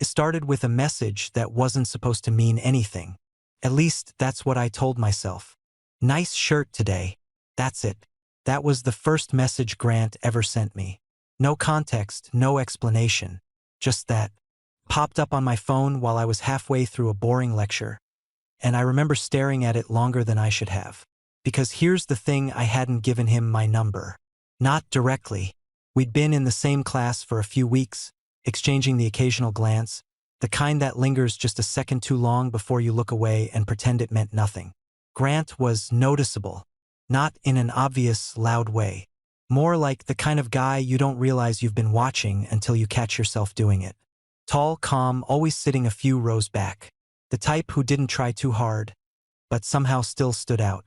It started with a message that wasn't supposed to mean anything. At least that's what I told myself. Nice shirt today. That's it. That was the first message Grant ever sent me. No context, no explanation. Just that. Popped up on my phone while I was halfway through a boring lecture. And I remember staring at it longer than I should have. Because here's the thing, I hadn't given him my number. Not directly. We'd been in the same class for a few weeks, exchanging the occasional glance, the kind that lingers just a second too long before you look away and pretend it meant nothing. Grant was noticeable. Not in an obvious, loud way. More like the kind of guy you don't realize you've been watching until you catch yourself doing it. Tall, calm, always sitting a few rows back. The type who didn't try too hard, but somehow still stood out.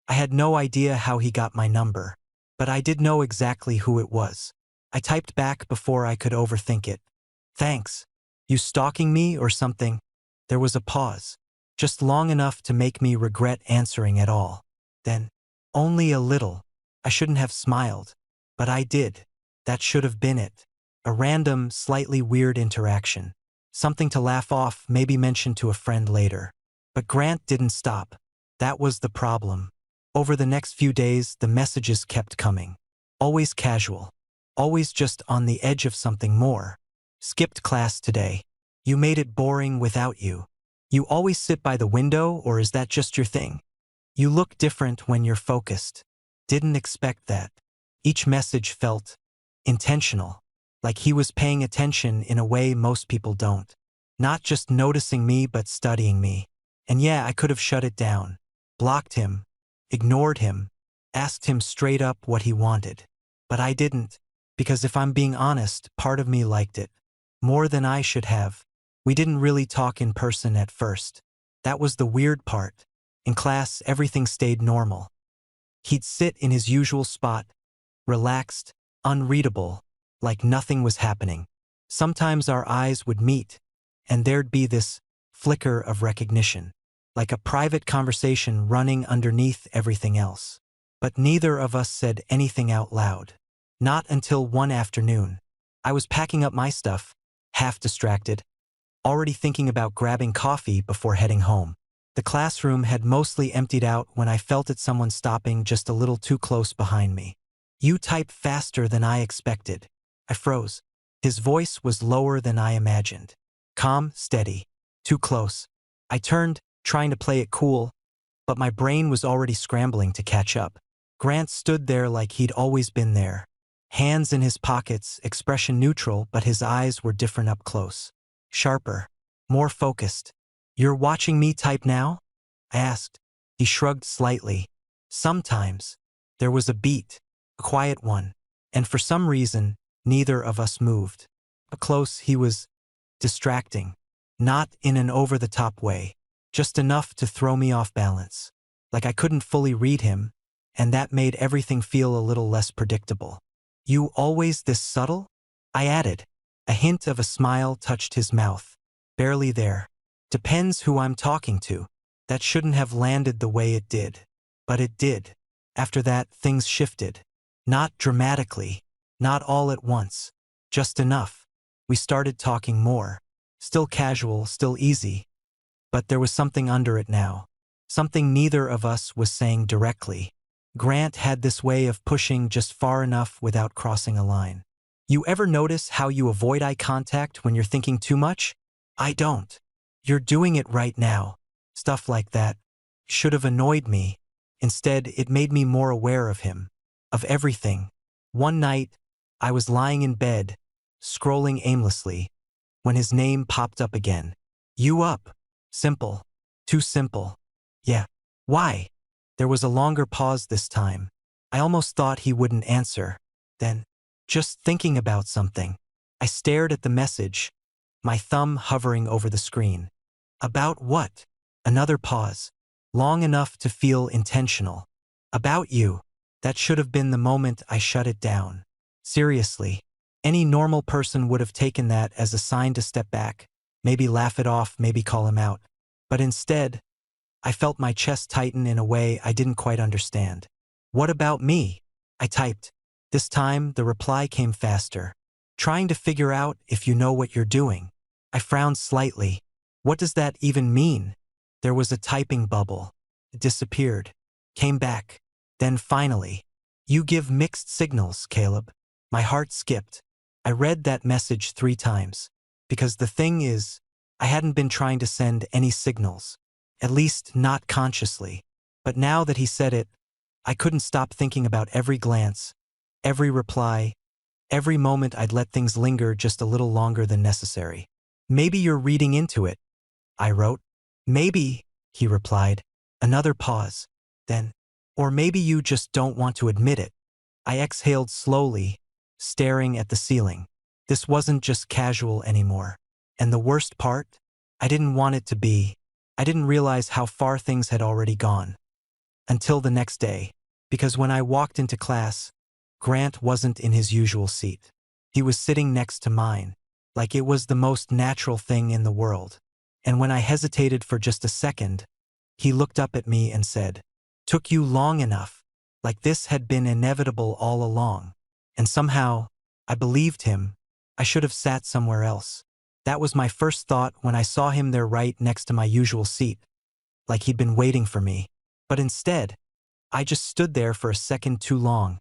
I had no idea how he got my number, but I did know exactly who it was. I typed back before I could overthink it. Thanks. You stalking me or something? There was a pause, just long enough to make me regret answering at all. Then, only a little. I shouldn't have smiled, but I did. That should have been it. A random, slightly weird interaction. Something to laugh off, maybe mention to a friend later. But Grant didn't stop. That was the problem. Over the next few days, the messages kept coming. Always casual. Always just on the edge of something more. Skipped class today. You made it boring without you. You always sit by the window, or is that just your thing? You look different when you're focused. Didn't expect that. Each message felt intentional. Like he was paying attention in a way most people don't. Not just noticing me, but studying me. And yeah, I could have shut it down. Blocked him. Ignored him. Asked him straight up what he wanted. But I didn't. Because if I'm being honest, part of me liked it. More than I should have. We didn't really talk in person at first. That was the weird part. In class, everything stayed normal. He'd sit in his usual spot, relaxed, unreadable, like nothing was happening. Sometimes our eyes would meet, and there'd be this flicker of recognition, like a private conversation running underneath everything else. But neither of us said anything out loud. Not until one afternoon. I was packing up my stuff, half distracted, already thinking about grabbing coffee before heading home. The classroom had mostly emptied out when I felt it, someone stopping just a little too close behind me. You type faster than I expected. I froze. His voice was lower than I imagined. Calm, steady. Too close. I turned, trying to play it cool, but my brain was already scrambling to catch up. Grant stood there like he'd always been there. Hands in his pockets, expression neutral, but his eyes were different up close. Sharper. More focused. You're watching me type now? I asked. He shrugged slightly. Sometimes. There was a beat. A quiet one. And for some reason, neither of us moved. Up close, he was distracting. Not in an over-the-top way. Just enough to throw me off balance. Like I couldn't fully read him, and that made everything feel a little less predictable. You always this subtle? I added. A hint of a smile touched his mouth. Barely there. Depends who I'm talking to. That shouldn't have landed the way it did. But it did. After that, things shifted. Not dramatically. Not all at once. Just enough. We started talking more. Still casual, still easy. But there was something under it now. Something neither of us was saying directly. Grant had this way of pushing just far enough without crossing a line. You ever notice how you avoid eye contact when you're thinking too much? I don't. You're doing it right now. Stuff like that. Should have annoyed me. Instead, it made me more aware of him. Of everything. One night, I was lying in bed, scrolling aimlessly, when his name popped up again. You up? Simple. Too simple. Yeah. Why? There was a longer pause this time. I almost thought he wouldn't answer. Then, just thinking about something. I stared at the message, my thumb hovering over the screen. About what? Another pause. Long enough to feel intentional. About you. That should have been the moment I shut it down. Seriously. Any normal person would have taken that as a sign to step back. Maybe laugh it off, maybe call him out. But instead, I felt my chest tighten in a way I didn't quite understand. What about me? I typed. This time, the reply came faster. Trying to figure out if you know what you're doing. I frowned slightly. What does that even mean? There was a typing bubble. It disappeared. Came back. Then finally. You give mixed signals, Caleb. My heart skipped. I read that message 3 times. Because the thing is, I hadn't been trying to send any signals. At least not consciously. But now that he said it, I couldn't stop thinking about every glance, every reply, every moment I'd let things linger just a little longer than necessary. Maybe you're reading into it, I wrote. Maybe, he replied. Another pause. Then, or maybe you just don't want to admit it. I exhaled slowly, staring at the ceiling. This wasn't just casual anymore. And the worst part? I didn't want it to be. I didn't realize how far things had already gone. Until the next day. Because when I walked into class, Grant wasn't in his usual seat. He was sitting next to mine, like it was the most natural thing in the world. And when I hesitated for just a second, he looked up at me and said, "Took you long enough," like this had been inevitable all along. And somehow, I believed him. I should have sat somewhere else. That was my first thought when I saw him there right next to my usual seat, like he'd been waiting for me. But instead, I just stood there for a second too long,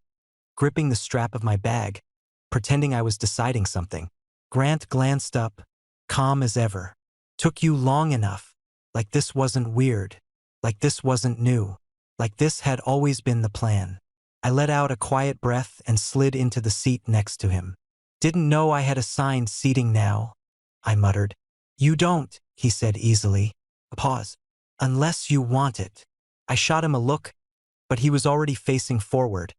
gripping the strap of my bag, pretending I was deciding something. Grant glanced up, calm as ever. "Took you long enough," like this wasn't weird, like this wasn't new, like this had always been the plan. I let out a quiet breath and slid into the seat next to him. "Didn't know I had assigned seating now," I muttered. "You don't," he said easily. A pause. "Unless you want it." I shot him a look, but he was already facing forward,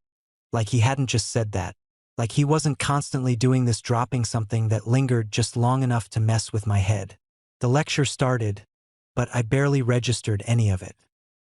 like he hadn't just said that, like he wasn't constantly doing this, dropping something that lingered just long enough to mess with my head. The lecture started, but I barely registered any of it.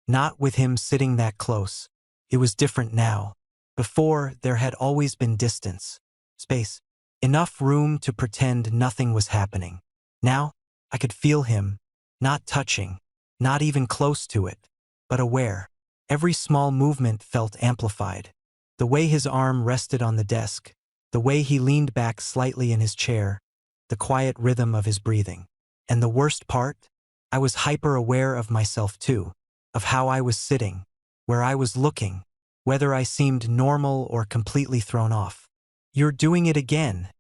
Not with him sitting that close. It was different now. Before, there had always been distance, space, enough room to pretend nothing was happening. Now, I could feel him, not touching, not even close to it, but aware. Every small movement felt amplified. The way his arm rested on the desk, the way he leaned back slightly in his chair, the quiet rhythm of his breathing. And the worst part? I was hyper-aware of myself too, of how I was sitting, where I was looking, whether I seemed normal or completely thrown off. "You're doing it again,"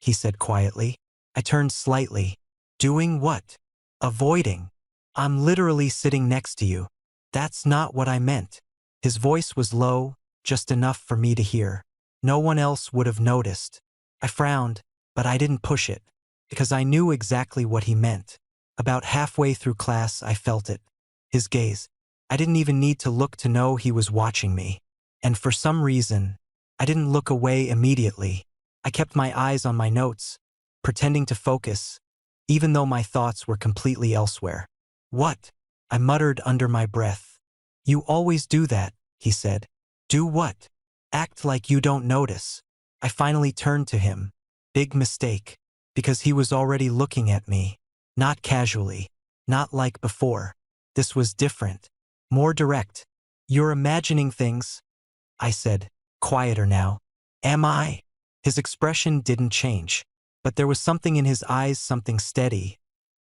he said quietly. I turned slightly. "Doing what?" "Avoiding. I'm literally sitting next to you." "That's not what I meant." His voice was low, just enough for me to hear. No one else would have noticed. I frowned, but I didn't push it, because I knew exactly what he meant. About halfway through class, I felt it. His gaze. I didn't even need to look to know he was watching me. And for some reason, I didn't look away immediately. I kept my eyes on my notes, pretending to focus, even though my thoughts were completely elsewhere. "What?" I muttered under my breath. "You always do that," he said. "Do what?" "Act like you don't notice." I finally turned to him. Big mistake. Because he was already looking at me. Not casually. Not like before. This was different. More direct. "You're imagining things," I said, quieter now. "Am I?" His expression didn't change. But there was something in his eyes, something steady.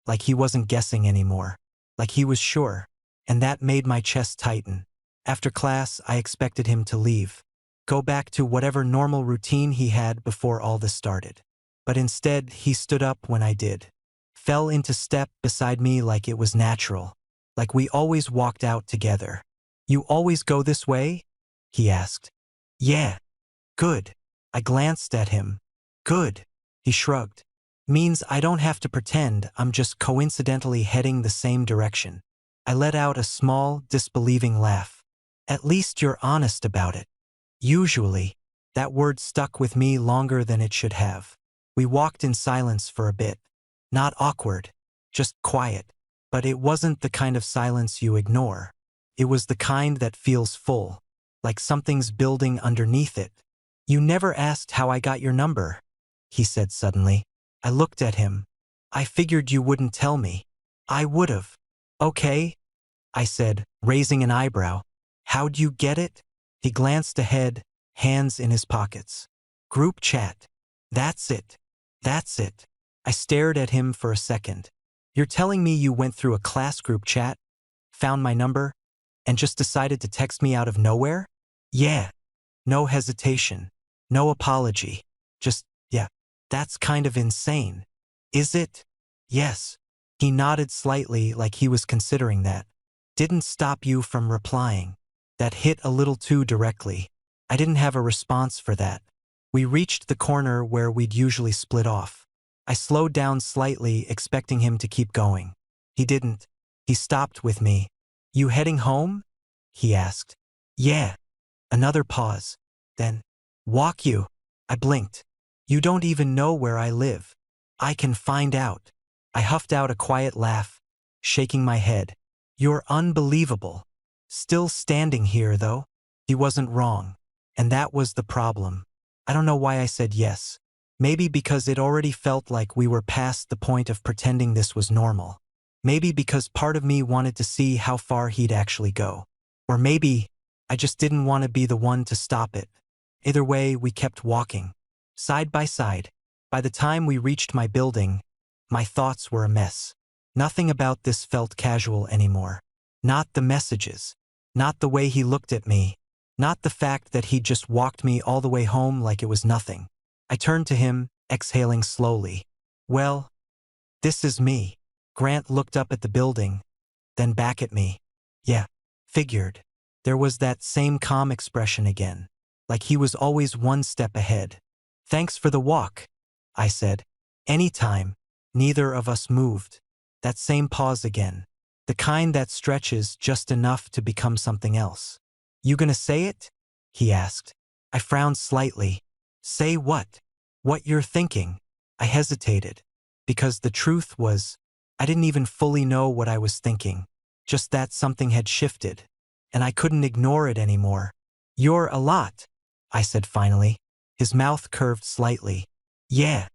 Like he wasn't guessing anymore. Like he was sure. And that made my chest tighten. After class, I expected him to leave. Go back to whatever normal routine he had before all this started. But instead, he stood up when I did. Fell into step beside me like it was natural. Like we always walked out together. "You always go this way?" he asked. "Yeah." "Good." I glanced at him. "Good." He shrugged. "Means I don't have to pretend I'm just coincidentally heading the same direction." I let out a small, disbelieving laugh. "At least you're honest about it." Usually, that word stuck with me longer than it should have. We walked in silence for a bit. Not awkward, just quiet. But it wasn't the kind of silence you ignore. It was the kind that feels full, like something's building underneath it. "You never asked how I got your number," he said suddenly. I looked at him. "I figured you wouldn't tell me." "I would've." "Okay," I said, raising an eyebrow. "How'd you get it?" He glanced ahead, hands in his pockets. "Group chat." "That's it. That's it." I stared at him for a second. You're telling me you went through a class group chat, found my number, and just decided to text me out of nowhere? Yeah. No hesitation. No apology. Just, yeah. That's kind of insane. Is it? Yes. He nodded slightly like he was considering that. Didn't stop you from replying. That hit a little too directly. I didn't have a response for that. We reached the corner where we'd usually split off. I slowed down slightly, expecting him to keep going. He didn't. He stopped with me. You heading home? He asked. Yeah. Another pause. Then, walk you. I blinked. You don't even know where I live. I can find out. I huffed out a quiet laugh, shaking my head. You're unbelievable. Still standing here, though. He wasn't wrong. And that was the problem. I don't know why I said yes. Maybe because it already felt like we were past the point of pretending this was normal. Maybe because part of me wanted to see how far he'd actually go. Or maybe I just didn't want to be the one to stop it. Either way, we kept walking, side by side. By the time we reached my building, my thoughts were a mess. Nothing about this felt casual anymore. Not the messages. Not the way he looked at me. Not the fact that he'd just walked me all the way home like it was nothing. I turned to him, exhaling slowly. Well, this is me. Grant looked up at the building, then back at me. Yeah, figured. There was that same calm expression again, like he was always one step ahead. Thanks for the walk, I said. Anytime. Neither of us moved. That same pause again. The kind that stretches just enough to become something else. You gonna say it? He asked. I frowned slightly. Say what? What you're thinking. I hesitated. Because the truth was, I didn't even fully know what I was thinking. Just that something had shifted. And I couldn't ignore it anymore. You're a lot, I said finally. His mouth curved slightly. Yeah.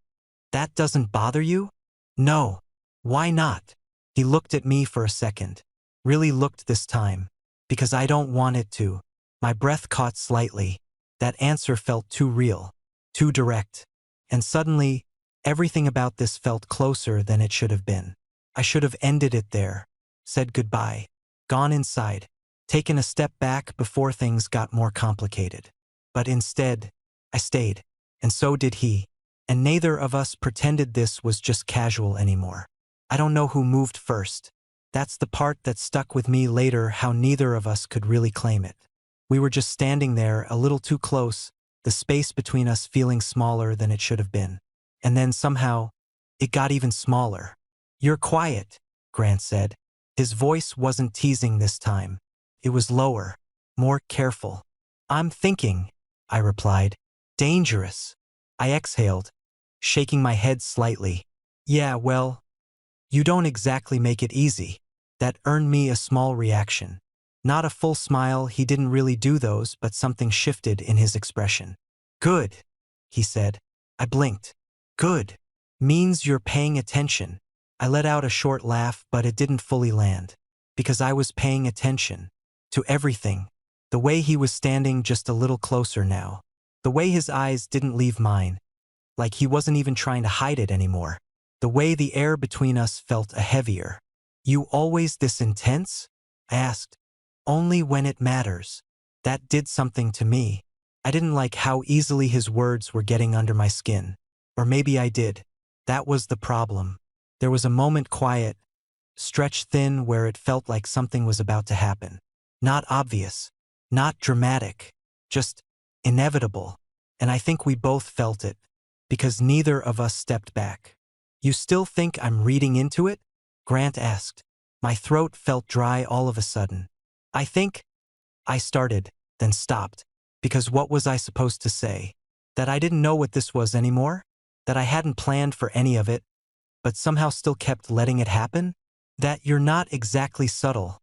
That doesn't bother you? No. Why not? He looked at me for a second. Really looked this time. Because I don't want it to. My breath caught slightly. That answer felt too real. Too direct. And suddenly, everything about this felt closer than it should have been. I should have ended it there. Said goodbye. Gone inside. Taken a step back before things got more complicated. But instead, I stayed. And so did he. And neither of us pretended this was just casual anymore. I don't know who moved first. That's the part that stuck with me later, how neither of us could really claim it. We were just standing there a little too close, the space between us feeling smaller than it should have been. And then somehow, it got even smaller. You're quiet, Grant said. His voice wasn't teasing this time. It was lower, more careful. I'm thinking, I replied. Dangerous. I exhaled, shaking my head slightly. Yeah, well, you don't exactly make it easy. That earned me a small reaction. Not a full smile, he didn't really do those, but something shifted in his expression. Good, he said. I blinked. Good. Means you're paying attention. I let out a short laugh, but it didn't fully land. Because I was paying attention. To everything. The way he was standing just a little closer now. The way his eyes didn't leave mine. Like he wasn't even trying to hide it anymore. The way the air between us felt a heavier. You always this intense? I asked. Only when it matters. That did something to me. I didn't like how easily his words were getting under my skin. Or maybe I did. That was the problem. There was a moment quiet, stretched thin where it felt like something was about to happen. Not obvious. Not dramatic. Just inevitable. And I think we both felt it. Because neither of us stepped back. You still think I'm reading into it? Grant asked. My throat felt dry all of a sudden. I think I started, then stopped. Because what was I supposed to say? That I didn't know what this was anymore? That I hadn't planned for any of it, but somehow still kept letting it happen? That you're not exactly subtle,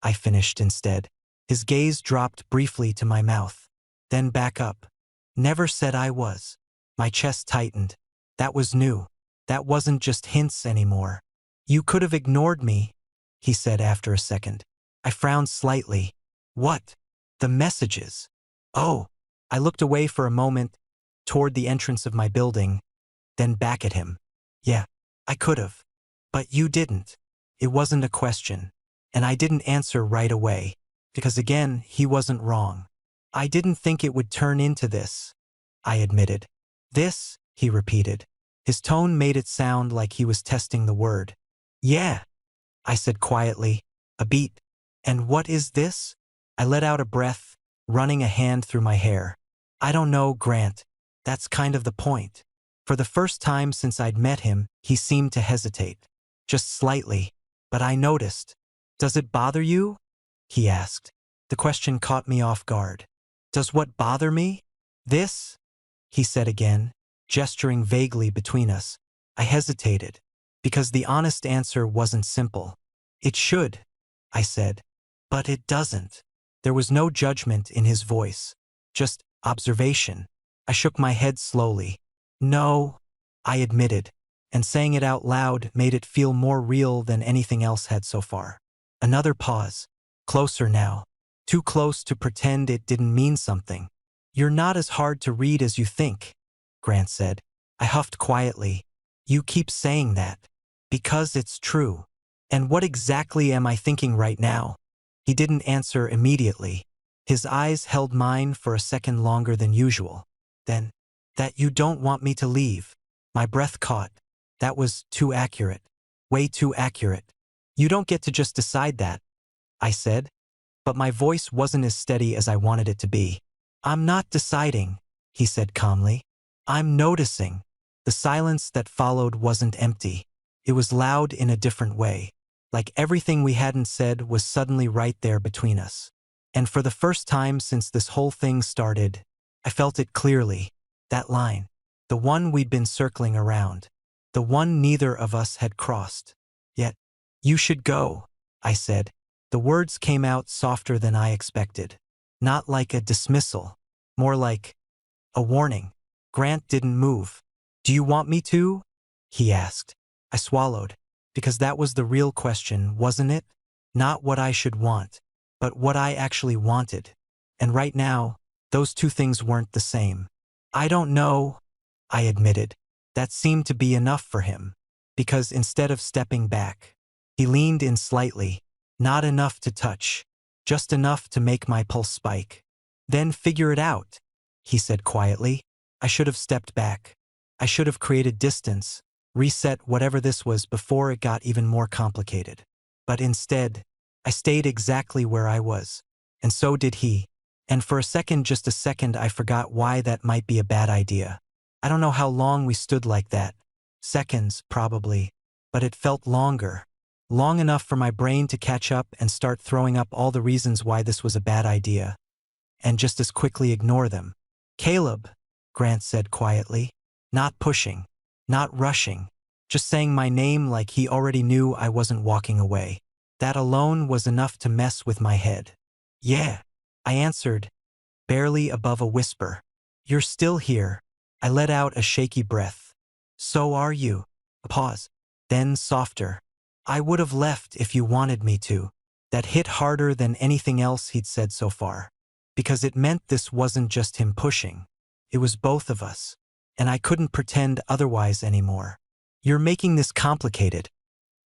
I finished instead. His gaze dropped briefly to my mouth, then back up. Never said I was. My chest tightened. That was new. That wasn't just hints anymore. You could have ignored me, he said after a second. I frowned slightly. What? The messages. Oh. I looked away for a moment, toward the entrance of my building, then back at him. Yeah, I could've. But you didn't. It wasn't a question. And I didn't answer right away. Because again, he wasn't wrong. I didn't think it would turn into this, I admitted. This, he repeated. His tone made it sound like he was testing the word. Yeah, I said quietly. A beat. And what is this? I let out a breath, running a hand through my hair. I don't know, Grant. That's kind of the point. For the first time since I'd met him, he seemed to hesitate. Just slightly. But I noticed. Does it bother you? He asked. The question caught me off guard. Does what bother me? This? He said again, gesturing vaguely between us. I hesitated, because the honest answer wasn't simple. It should, I said. But it doesn't. There was no judgment in his voice, just observation. I shook my head slowly. No, I admitted, and saying it out loud made it feel more real than anything else had so far. Another pause. Closer now. Too close to pretend it didn't mean something. You're not as hard to read as you think, Grant said. I huffed quietly. You keep saying that. Because it's true. And what exactly am I thinking right now? He didn't answer immediately. His eyes held mine for a second longer than usual. Then, that you don't want me to leave. My breath caught. That was too accurate. Way too accurate. You don't get to just decide that, I said. But my voice wasn't as steady as I wanted it to be. I'm not deciding, he said calmly. I'm noticing. The silence that followed wasn't empty. It was loud in a different way. Like everything we hadn't said was suddenly right there between us. And for the first time since this whole thing started, I felt it clearly. That line. The one we'd been circling around. The one neither of us had crossed. Yet, you should go, I said. The words came out softer than I expected. Not like a dismissal. More like a warning. Grant didn't move. Do you want me to? He asked. I swallowed. Because that was the real question, wasn't it? Not what I should want, but what I actually wanted. And right now, those two things weren't the same. I don't know, I admitted. That seemed to be enough for him. Because instead of stepping back, he leaned in slightly, not enough to touch, just enough to make my pulse spike. Then figure it out, he said quietly. I should have stepped back. I should have created distance, reset whatever this was before it got even more complicated. But instead, I stayed exactly where I was. And so did he. And for a second, just a second, I forgot why that might be a bad idea. I don't know how long we stood like that. Seconds, probably. But it felt longer. Long enough for my brain to catch up and start throwing up all the reasons why this was a bad idea. And just as quickly ignore them. Caleb, Grant said quietly. Not pushing. Not rushing. Just saying my name like he already knew I wasn't walking away. That alone was enough to mess with my head. Yeah, I answered, barely above a whisper. You're still here. I let out a shaky breath. So are you. A pause. Then softer. I would have left if you wanted me to. That hit harder than anything else he'd said so far. Because it meant this wasn't just him pushing. It was both of us. And I couldn't pretend otherwise anymore. You're making this complicated,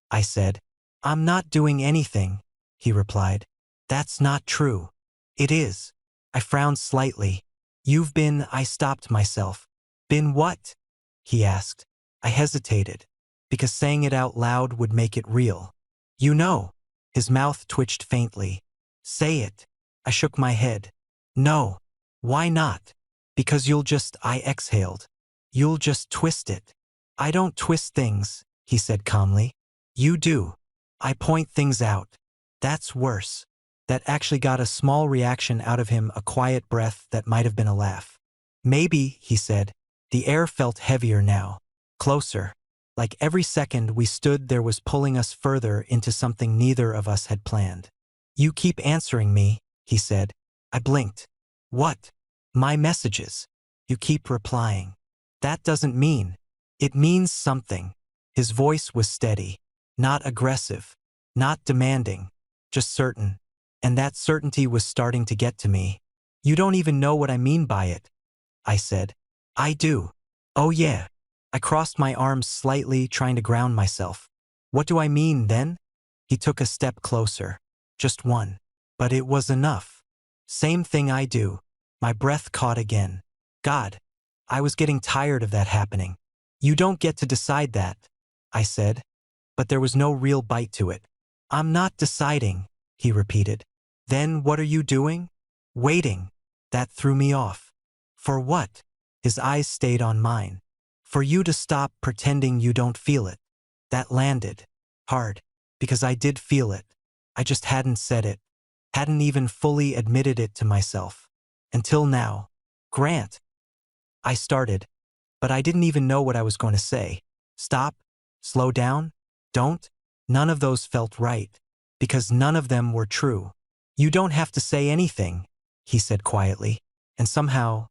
I said. I'm not doing anything, he replied. That's not true. It is. I frowned slightly. I stopped myself. Been what? He asked. I hesitated, because saying it out loud would make it real. You know. His mouth twitched faintly. Say it. I shook my head. No. Why not? Because I exhaled. You'll just twist it. I don't twist things, he said calmly. You do. I point things out. That's worse. That actually got a small reaction out of him, a quiet breath that might have been a laugh. Maybe, he said. The air felt heavier now. Closer. Like every second we stood there was pulling us further into something neither of us had planned. You keep answering me, he said. I blinked. What? My messages. You keep replying. That doesn't mean. It means something. His voice was steady. Not aggressive. Not demanding. Just certain. And that certainty was starting to get to me. You don't even know what I mean by it, I said. I do. Oh yeah. I crossed my arms slightly, trying to ground myself. What do I mean, then? He took a step closer. Just one. But it was enough. Same thing I do. My breath caught again. God. I was getting tired of that happening. You don't get to decide that, I said. But there was no real bite to it. I'm not deciding, he repeated. Then what are you doing? Waiting. That threw me off. For what? His eyes stayed on mine. For you to stop pretending you don't feel it. That landed. Hard. Because I did feel it. I just hadn't said it. Hadn't even fully admitted it to myself. Until now. Grant. I started. But I didn't even know what I was going to say. Stop. Slow down. Don't. None of those felt right. Because none of them were true. You don't have to say anything, he said quietly. And somehow,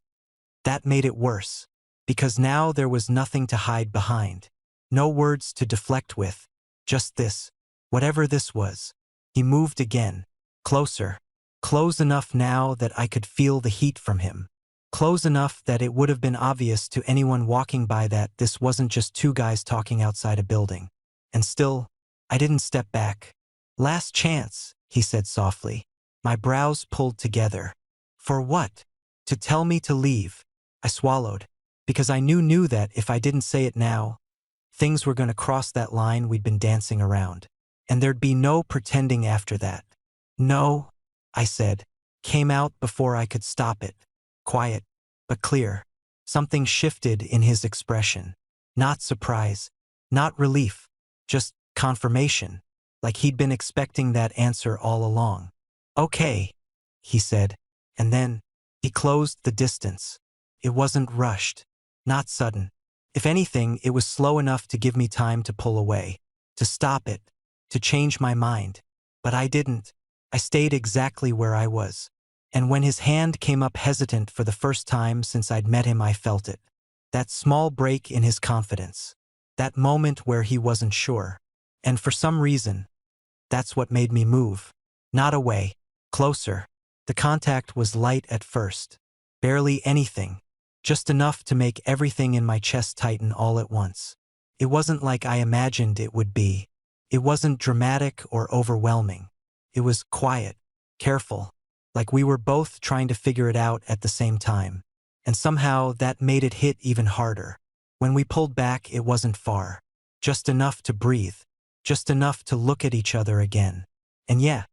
that made it worse. Because now there was nothing to hide behind. No words to deflect with. Just this. Whatever this was. He moved again. Closer. Close enough now that I could feel the heat from him. Close enough that it would have been obvious to anyone walking by that this wasn't just two guys talking outside a building. And still, I didn't step back. Last chance, he said softly. My brows pulled together. For what? To tell me to leave. I swallowed. Because I knew that if I didn't say it now, things were going to cross that line we'd been dancing around. And there'd be no pretending after that. No, I said. Came out before I could stop it. Quiet, but clear. Something shifted in his expression. Not surprise. Not relief. Just confirmation. Like he'd been expecting that answer all along. Okay, he said. And then, he closed the distance. It wasn't rushed. Not sudden. If anything, it was slow enough to give me time to pull away. To stop it. To change my mind. But I didn't. I stayed exactly where I was. And when his hand came up hesitant for the first time since I'd met him, I felt it. That small break in his confidence. That moment where he wasn't sure. And for some reason, that's what made me move. Not away. Closer. The contact was light at first. Barely anything. Just enough to make everything in my chest tighten all at once. It wasn't like I imagined it would be. It wasn't dramatic or overwhelming. It was quiet. Careful. Like we were both trying to figure it out at the same time. And somehow that made it hit even harder. When we pulled back, it wasn't far. Just enough to breathe. Just enough to look at each other again. And yeah,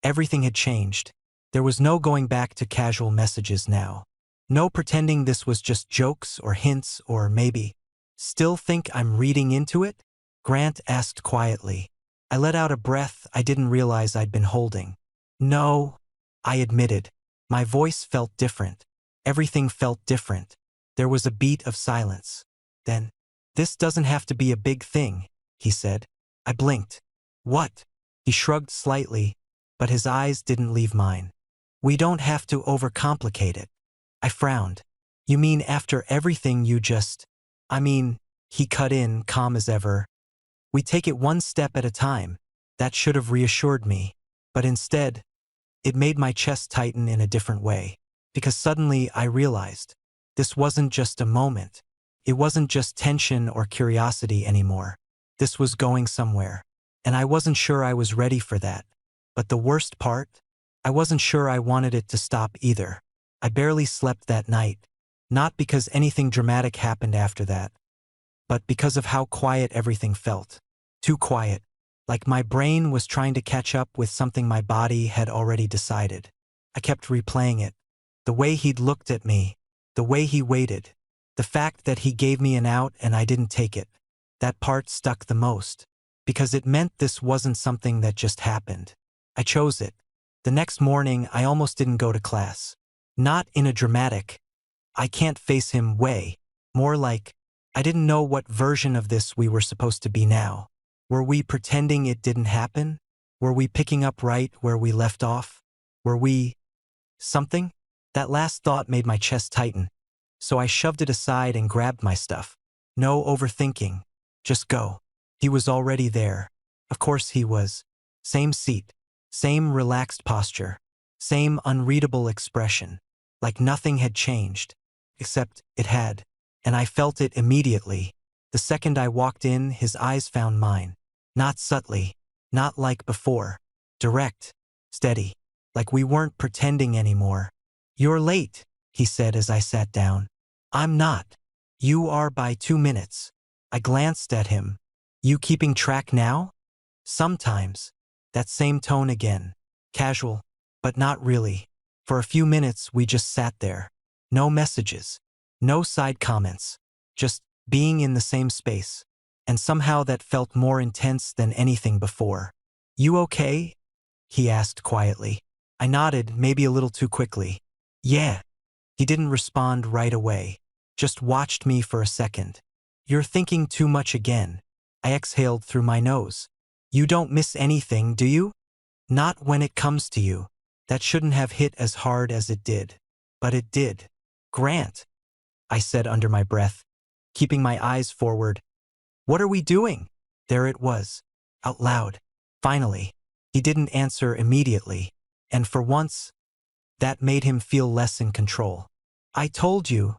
everything had changed. There was no going back to casual messages now. No pretending this was just jokes or hints or maybe. Still think I'm reading into it? Grant asked quietly. I let out a breath I didn't realize I'd been holding. No, I admitted. My voice felt different. Everything felt different. There was a beat of silence. Then, this doesn't have to be a big thing, he said. I blinked. What? He shrugged slightly, but his eyes didn't leave mine. We don't have to overcomplicate it. I frowned. You mean after everything you just… I mean, he cut in, calm as ever. We take it one step at a time. That should have reassured me. But instead, it made my chest tighten in a different way. Because suddenly I realized, this wasn't just a moment. It wasn't just tension or curiosity anymore. This was going somewhere. And I wasn't sure I was ready for that. But the worst part? I wasn't sure I wanted it to stop either. I barely slept that night. Not because anything dramatic happened after that, but because of how quiet everything felt. Too quiet. Like my brain was trying to catch up with something my body had already decided. I kept replaying it. The way he'd looked at me. The way he waited. The fact that he gave me an out and I didn't take it. That part stuck the most. Because it meant this wasn't something that just happened. I chose it. The next morning, I almost didn't go to class. Not in a dramatic, I can't face him way. More like, I didn't know what version of this we were supposed to be now. Were we pretending it didn't happen? Were we picking up right where we left off? Were we… something? That last thought made my chest tighten. So I shoved it aside and grabbed my stuff. No overthinking. Just go. He was already there. Of course he was. Same seat. Same relaxed posture. Same unreadable expression. Like nothing had changed. Except it had. And I felt it immediately. The second I walked in, his eyes found mine. Not subtly, not like before. Direct, steady, like we weren't pretending anymore. "You're late," he said as I sat down. "I'm not. You are by 2 minutes." I glanced at him. "You keeping track now?" "Sometimes." That same tone again. Casual, but not really. For a few minutes we just sat there. No messages. No side comments. Just being in the same space. And somehow that felt more intense than anything before. "You okay?" he asked quietly. I nodded, maybe a little too quickly. "Yeah." He didn't respond right away. Just watched me for a second. "You're thinking too much again." I exhaled through my nose. "You don't miss anything, do you?" "Not when it comes to you." That shouldn't have hit as hard as it did. But it did. "Grant," I said under my breath, keeping my eyes forward. "What are we doing?" There it was. Out loud. Finally. He didn't answer immediately. And for once, that made him feel less in control. "I told you,"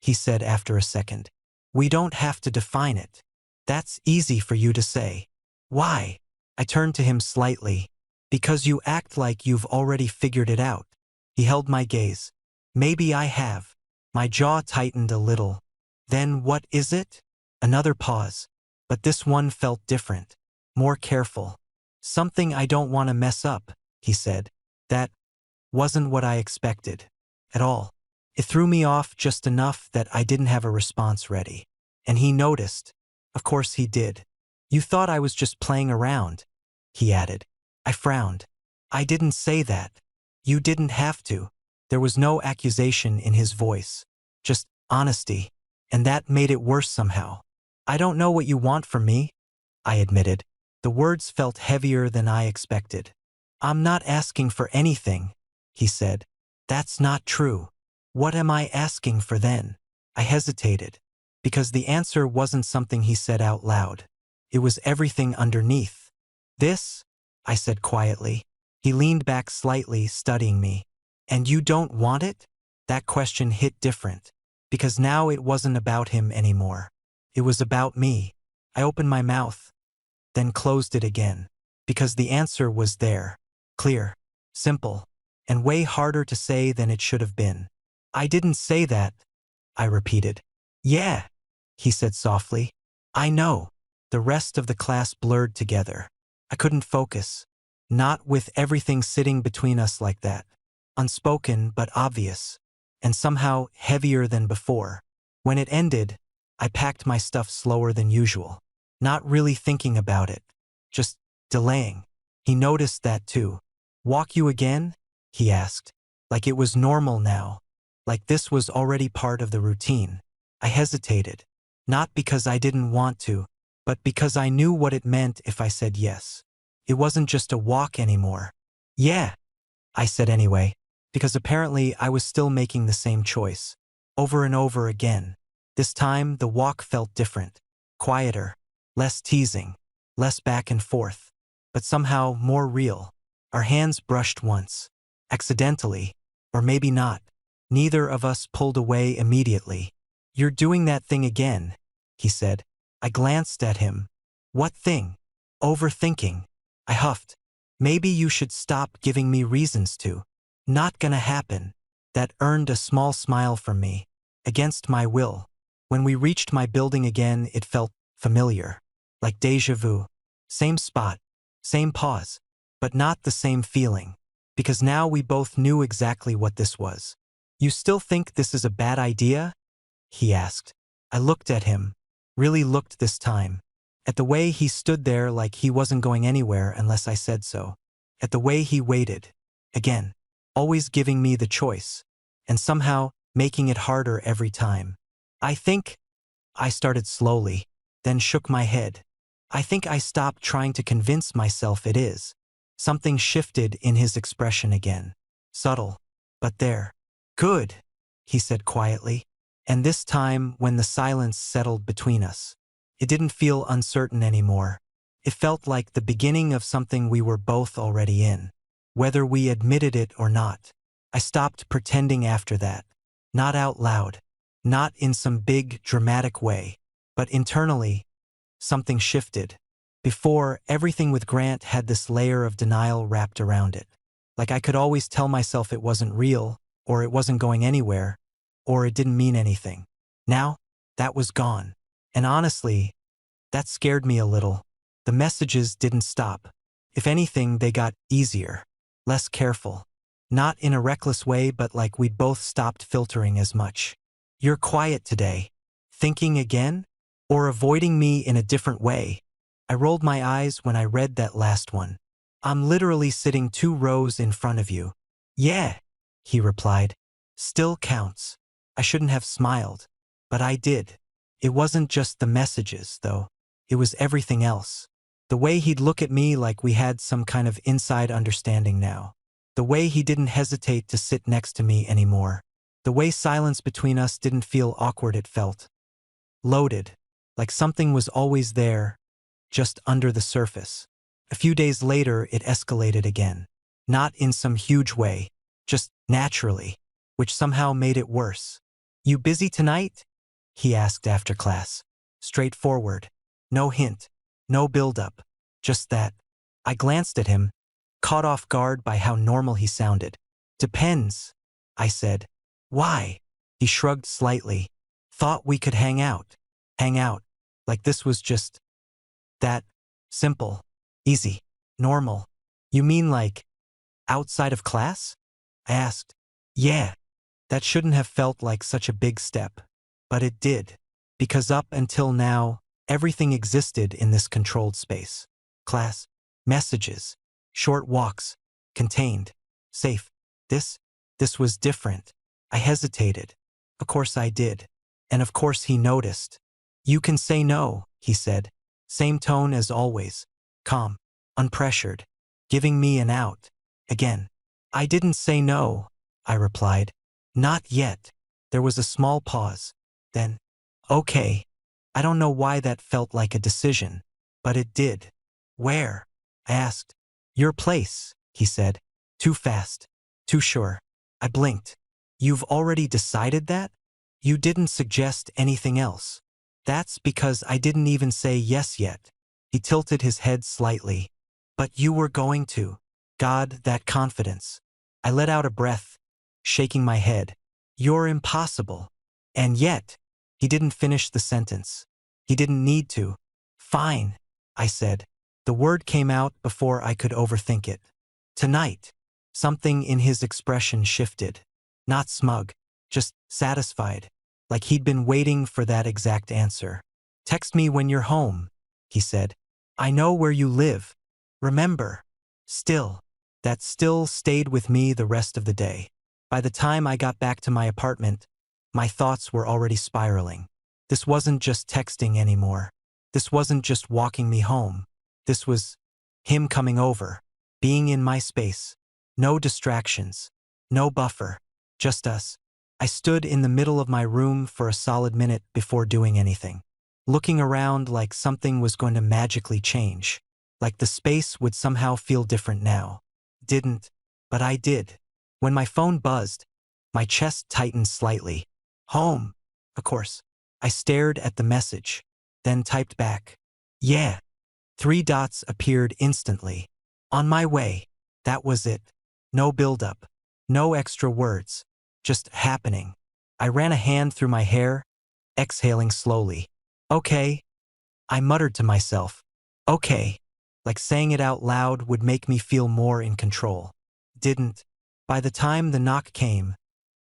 he said after a second. "We don't have to define it." "That's easy for you to say." "Why?" I turned to him slightly. "Because you act like you've already figured it out." He held my gaze. "Maybe I have." My jaw tightened a little. "Then what is it?" Another pause. But this one felt different. More careful. "Something I don't want to mess up," he said. That wasn't what I expected. At all. It threw me off just enough that I didn't have a response ready. And he noticed. Of course he did. "You thought I was just playing around," he added. I frowned. "I didn't say that." "You didn't have to." There was no accusation in his voice. Just honesty. And that made it worse somehow. "I don't know what you want from me," I admitted. The words felt heavier than I expected. "I'm not asking for anything," he said. "That's not true." "What am I asking for then?" I hesitated. Because the answer wasn't something he said out loud. It was everything underneath. "This?" I said quietly. He leaned back slightly, studying me. "And you don't want it?" That question hit different. Because now it wasn't about him anymore. It was about me. I opened my mouth, then closed it again. Because the answer was there. Clear. Simple. And way harder to say than it should have been. "I didn't say that," I repeated. "Yeah," he said softly. "I know." The rest of the class blurred together. I couldn't focus. Not with everything sitting between us like that. Unspoken but obvious. And somehow heavier than before. When it ended, I packed my stuff slower than usual. Not really thinking about it. Just delaying. He noticed that too. "Walk you again?" he asked. Like it was normal now. Like this was already part of the routine. I hesitated. Not because I didn't want to, but because I knew what it meant if I said yes. It wasn't just a walk anymore. "Yeah," I said anyway, because apparently I was still making the same choice. Over and over again. This time, the walk felt different. Quieter. Less teasing. Less back and forth. But somehow more real. Our hands brushed once. Accidentally. Or maybe not. Neither of us pulled away immediately. "You're doing that thing again," he said. I glanced at him. "What thing?" "Overthinking." I huffed. "Maybe you should stop giving me reasons to." "Not gonna happen." That earned a small smile from me. Against my will. When we reached my building again, it felt familiar. Like déjà vu. Same spot. Same pause. But not the same feeling. Because now we both knew exactly what this was. "You still think this is a bad idea?" he asked. I looked at him. Really looked this time. At the way he stood there like he wasn't going anywhere unless I said so. At the way he waited. Again. Always giving me the choice. And somehow making it harder every time. "I think," I started slowly, then shook my head. "I think I stopped trying to convince myself it is." Something shifted in his expression again. Subtle. But there. "Good," he said quietly. And this time, when the silence settled between us, it didn't feel uncertain anymore. It felt like the beginning of something we were both already in. Whether we admitted it or not. I stopped pretending after that. Not out loud. Not in some big, dramatic way. But internally, something shifted. Before, everything with Grant had this layer of denial wrapped around it. Like I could always tell myself it wasn't real, or it wasn't going anywhere, or it didn't mean anything. Now, that was gone. And honestly, that scared me a little. The messages didn't stop. If anything, they got easier, less careful. Not in a reckless way, but like we'd both stopped filtering as much. You're quiet today. Thinking again? Or avoiding me in a different way? I rolled my eyes when I read that last one. I'm literally sitting 2 rows in front of you. Yeah, he replied. Still counts. I shouldn't have smiled, but I did. It wasn't just the messages, though. It was everything else. The way he'd look at me like we had some kind of inside understanding now. The way he didn't hesitate to sit next to me anymore. The way silence between us didn't feel awkward, it felt loaded, like something was always there, just under the surface. A few days later, it escalated again. Not in some huge way, just naturally, which somehow made it worse. You busy tonight? He asked after class. Straightforward. No hint. No build-up. Just that. I glanced at him, caught off guard by how normal he sounded. Depends, I said. Why? He shrugged slightly. Thought we could hang out. Hang out. Like this was just that simple, easy, normal. You mean like outside of class? I asked. Yeah. That shouldn't have felt like such a big step. But it did. Because up until now, everything existed in this controlled space. Class, messages, short walks, contained, safe. This was different. I hesitated. Of course I did. And of course he noticed. You can say no, he said. Same tone as always. Calm, unpressured, giving me an out. Again. I didn't say no, I replied. Not yet. There was a small pause. Then, okay. I don't know why that felt like a decision, but it did. Where? I asked. Your place, he said. Too fast. Too sure. I blinked. You've already decided that? You didn't suggest anything else. That's because I didn't even say yes yet. He tilted his head slightly. But you were going to. God, that confidence. I let out a breath, shaking my head. You're impossible. And yet, he didn't finish the sentence. He didn't need to. Fine, I said. The word came out before I could overthink it. Tonight. Something in his expression shifted. Not smug, just satisfied, like he'd been waiting for that exact answer. Text me when you're home, he said. I know where you live. Remember. Still. That still stayed with me the rest of the day. By the time I got back to my apartment, my thoughts were already spiraling. This wasn't just texting anymore. This wasn't just walking me home. This was him coming over, being in my space. No distractions. No buffer. Just us. I stood in the middle of my room for a solid minute before doing anything. Looking around like something was going to magically change. Like the space would somehow feel different now. Didn't, but I did. When my phone buzzed, my chest tightened slightly. Home. Of course. I stared at the message, then typed back. Yeah. 3 dots appeared instantly. On my way. That was it. No build-up. No extra words. Just happening. I ran a hand through my hair, exhaling slowly. Okay. I muttered to myself. Okay. Like saying it out loud would make me feel more in control. Didn't. By the time the knock came,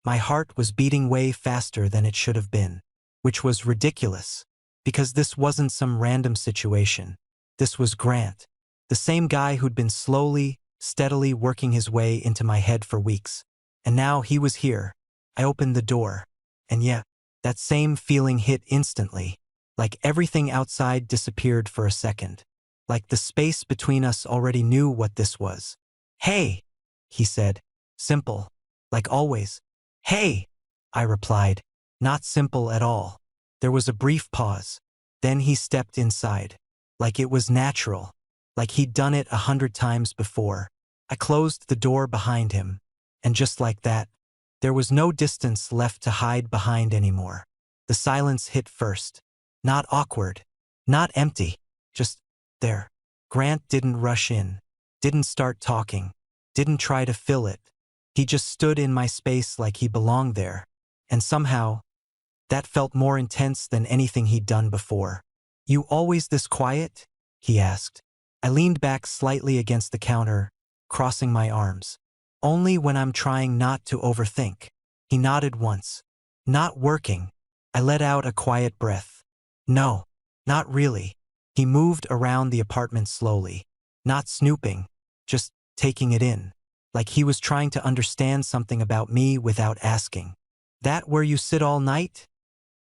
my heart was beating way faster than it should have been. Which was ridiculous. Because this wasn't some random situation. This was Grant. The same guy who'd been slowly, steadily working his way into my head for weeks. And now he was here. I opened the door. And yeah, that same feeling hit instantly. Like everything outside disappeared for a second. Like the space between us already knew what this was. Hey, he said. Simple. Like always. Hey, I replied. Not simple at all. There was a brief pause. Then he stepped inside. Like it was natural. Like he'd done it 100 times before. I closed the door behind him. And just like that, there was no distance left to hide behind anymore. The silence hit first. Not awkward. Not empty. Just there. Grant didn't rush in. Didn't start talking. Didn't try to fill it. He just stood in my space like he belonged there. And somehow, that felt more intense than anything he'd done before. "You always this quiet?" he asked. I leaned back slightly against the counter, crossing my arms. "Only when I'm trying not to overthink." He nodded once. "Not working." I let out a quiet breath. "No, not really." He moved around the apartment slowly. Not snooping, just taking it in. Like he was trying to understand something about me without asking. "That where you sit all night?"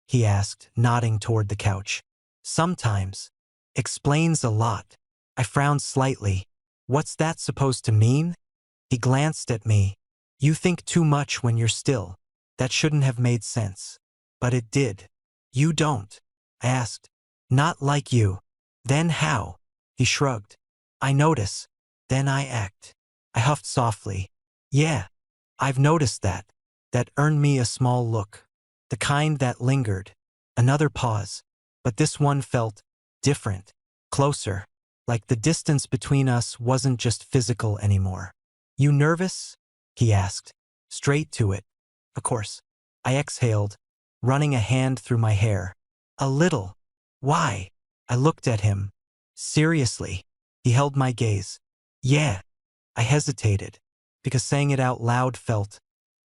he asked, nodding toward the couch. "Sometimes." Explains a lot. I frowned slightly. "What's that supposed to mean?" He glanced at me. "You think too much when you're still." That shouldn't have made sense. But it did. "You don't?" I asked. "Not like you." "Then how?" He shrugged. "I notice. Then I act." I huffed softly. "Yeah, I've noticed that." That earned me a small look. The kind that lingered. Another pause. But this one felt different. Closer. Like the distance between us wasn't just physical anymore. "You nervous?" he asked. Straight to it. "Of course." I exhaled, running a hand through my hair. "A little." "Why?" I looked at him. "Seriously." He held my gaze. "Yeah." I hesitated, because saying it out loud felt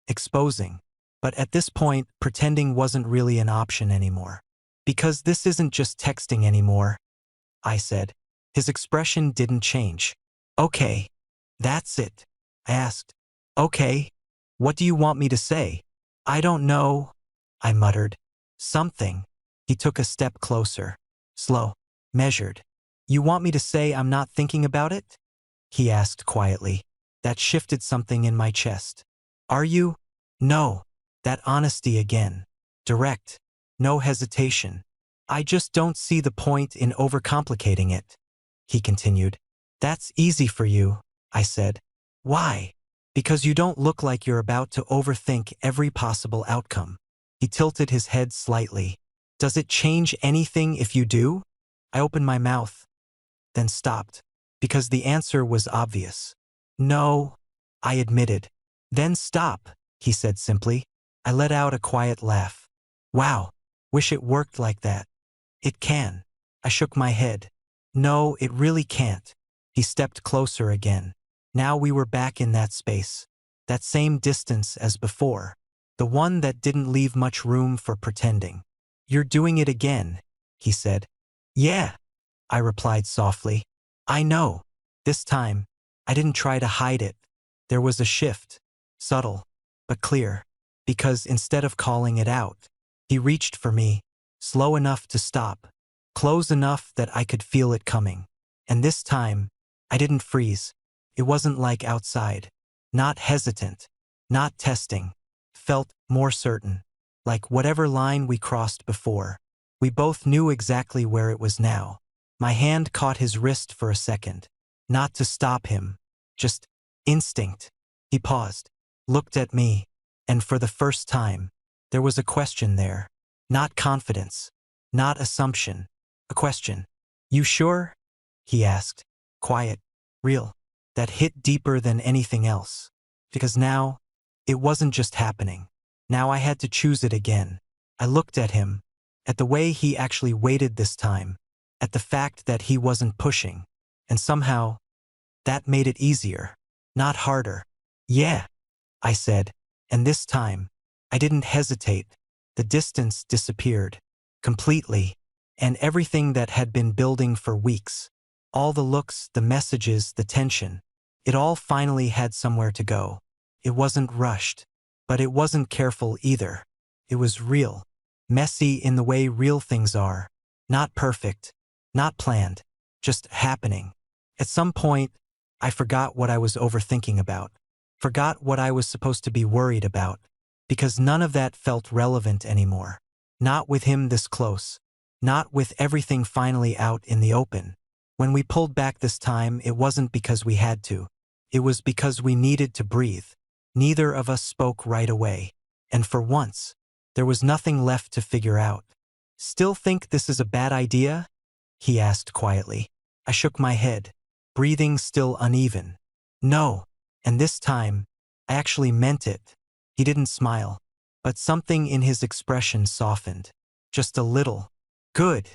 exposing. But at this point, pretending wasn't really an option anymore. "Because this isn't just texting anymore," I said. His expression didn't change. "Okay. That's it." I asked. "Okay. What do you want me to say?" "I don't know," I muttered. "Something." He took a step closer. Slow. Measured. "You want me to say I'm not thinking about it?" he asked quietly. That shifted something in my chest. "Are you?" "No." That honesty again. Direct. No hesitation. "I just don't see the point in overcomplicating it," he continued. "That's easy for you," I said. "Why?" "Because you don't look like you're about to overthink every possible outcome." He tilted his head slightly. "Does it change anything if you do?" I opened my mouth, then stopped, because the answer was obvious. "No," I admitted. "Then stop," he said simply. I let out a quiet laugh. "Wow, wish it worked like that." "It can." I shook my head. "No, it really can't." He stepped closer again. Now we were back in that space. That same distance as before. The one that didn't leave much room for pretending. "You're doing it again," he said. "Yeah," I replied softly. "I know." This time, I didn't try to hide it. There was a shift. Subtle, but clear. Because instead of calling it out, he reached for me, slow enough to stop, close enough that I could feel it coming. And this time, I didn't freeze. It wasn't like outside. Not hesitant. Not testing. Felt more certain. Like whatever line we crossed before. We both knew exactly where it was now. My hand caught his wrist for a second. Not to stop him. Just instinct. He paused. Looked at me. And for the first time, there was a question there. Not confidence. Not assumption. A question. "You sure?" he asked. Quiet. Real. That hit deeper than anything else. Because now, it wasn't just happening. Now I had to choose it again. I looked at him. At the way he actually waited this time. At the fact that he wasn't pushing. And somehow, that made it easier. Not harder. "Yeah," I said. And this time, I didn't hesitate. The distance disappeared. Completely. And everything that had been building for weeks. All the looks, the messages, the tension. It all finally had somewhere to go. It wasn't rushed. But it wasn't careful either. It was real. Messy in the way real things are. Not perfect. Not planned. Just happening. At some point, I forgot what I was overthinking about. Forgot what I was supposed to be worried about. Because none of that felt relevant anymore. Not with him this close. Not with everything finally out in the open. When we pulled back this time, it wasn't because we had to. It was because we needed to breathe. Neither of us spoke right away. And for once, there was nothing left to figure out. Still think this is a bad idea? He asked quietly. I shook my head, breathing still uneven. No, and this time, I actually meant it. He didn't smile, but something in his expression softened. Just a little. Good,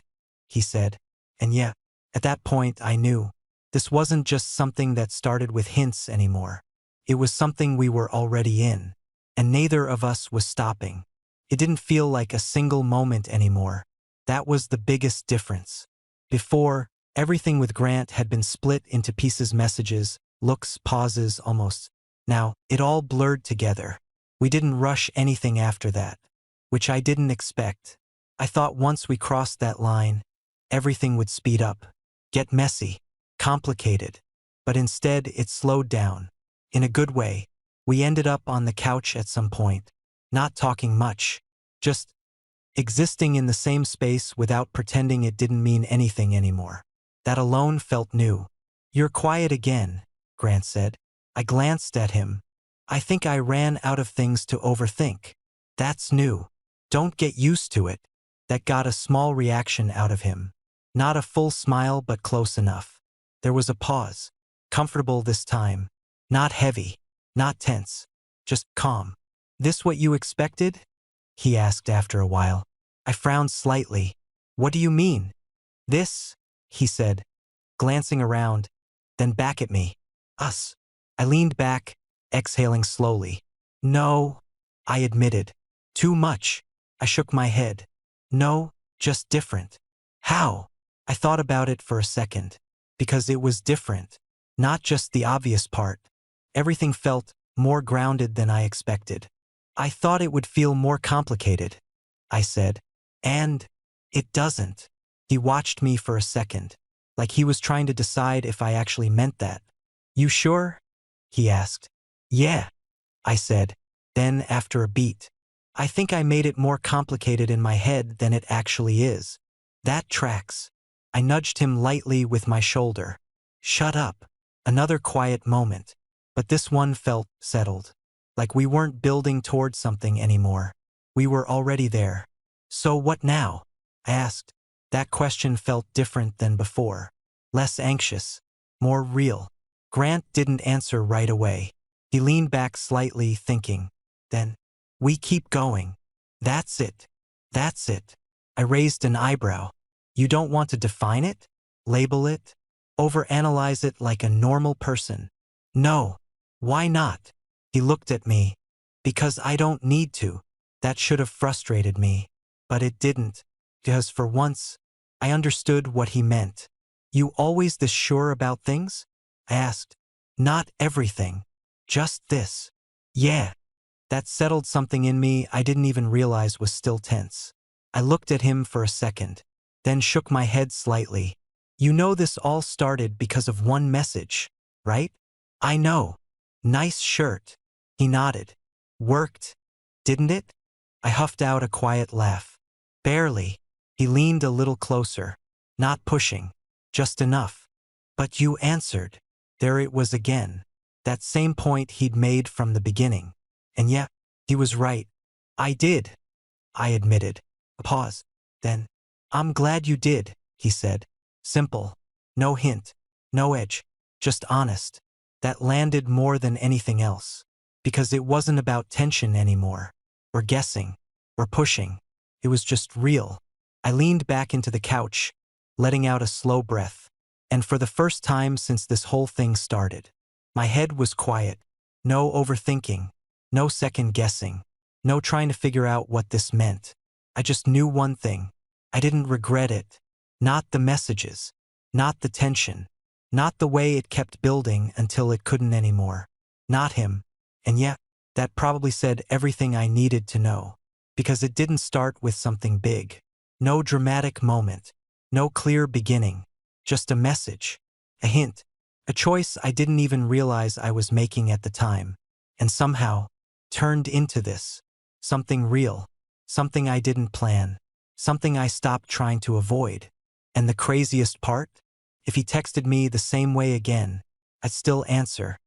he said. And yet, at that point I knew. This wasn't just something that started with hints anymore. It was something we were already in, and neither of us was stopping. It didn't feel like a single moment anymore. That was the biggest difference. Before, everything with Grant had been split into pieces, messages, looks, pauses, almost. Now, it all blurred together. We didn't rush anything after that, which I didn't expect. I thought once we crossed that line, everything would speed up, get messy, complicated. But instead, it slowed down. In a good way. We ended up on the couch at some point, not talking much, just existing in the same space without pretending it didn't mean anything anymore. That alone felt new. You're quiet again, Grant said. I glanced at him. I think I ran out of things to overthink. That's new. Don't get used to it. That got a small reaction out of him. Not a full smile, but close enough. There was a pause. Comfortable this time. Not heavy. Not tense. Just calm. This what you expected? He asked after a while. I frowned slightly. What do you mean? This, he said, glancing around, then back at me. Us. I leaned back, exhaling slowly. No, I admitted. Too much. I shook my head. No, just different. How? I thought about it for a second. Because it was different. Not just the obvious part. Everything felt more grounded than I expected. I thought it would feel more complicated, I said. And it doesn't. He watched me for a second, like he was trying to decide if I actually meant that. You sure? He asked. Yeah, I said. Then, after a beat, I think I made it more complicated in my head than it actually is. That tracks. I nudged him lightly with my shoulder. Shut up. Another quiet moment. But this one felt settled. Like we weren't building towards something anymore. We were already there. So what now? I asked. That question felt different than before. Less anxious. More real. Grant didn't answer right away. He leaned back slightly, thinking. Then, we keep going. That's it. That's it. I raised an eyebrow. You don't want to define it? Label it? Overanalyze it like a normal person? No. Why not? He looked at me. Because I don't need to. That should have frustrated me. But it didn't. Because for once, I understood what he meant. You always this sure about things? I asked. Not everything. Just this. Yeah. That settled something in me I didn't even realize was still tense. I looked at him for a second, then shook my head slightly. You know this all started because of one message, right? I know. Nice shirt. He nodded. Worked, didn't it? I huffed out a quiet laugh. Barely. He leaned a little closer. Not pushing. Just enough. But you answered. There it was again. That same point he'd made from the beginning. And yet, he was right. I did. I admitted. A pause. Then, I'm glad you did, he said. Simple. No hint. No edge. Just honest. That landed more than anything else. Because it wasn't about tension anymore. Or guessing. Or pushing. It was just real. I leaned back into the couch, letting out a slow breath. And for the first time since this whole thing started, my head was quiet. No overthinking. No second guessing. No trying to figure out what this meant. I just knew one thing. I didn't regret it. Not the messages. Not the tension. Not the way it kept building until it couldn't anymore. Not him. And yet, that probably said everything I needed to know. Because it didn't start with something big. No dramatic moment. No clear beginning. Just a message. A hint. A choice I didn't even realize I was making at the time. And somehow, turned into this. Something real. Something I didn't plan. Something I stopped trying to avoid. And the craziest part? If he texted me the same way again, I'd still answer.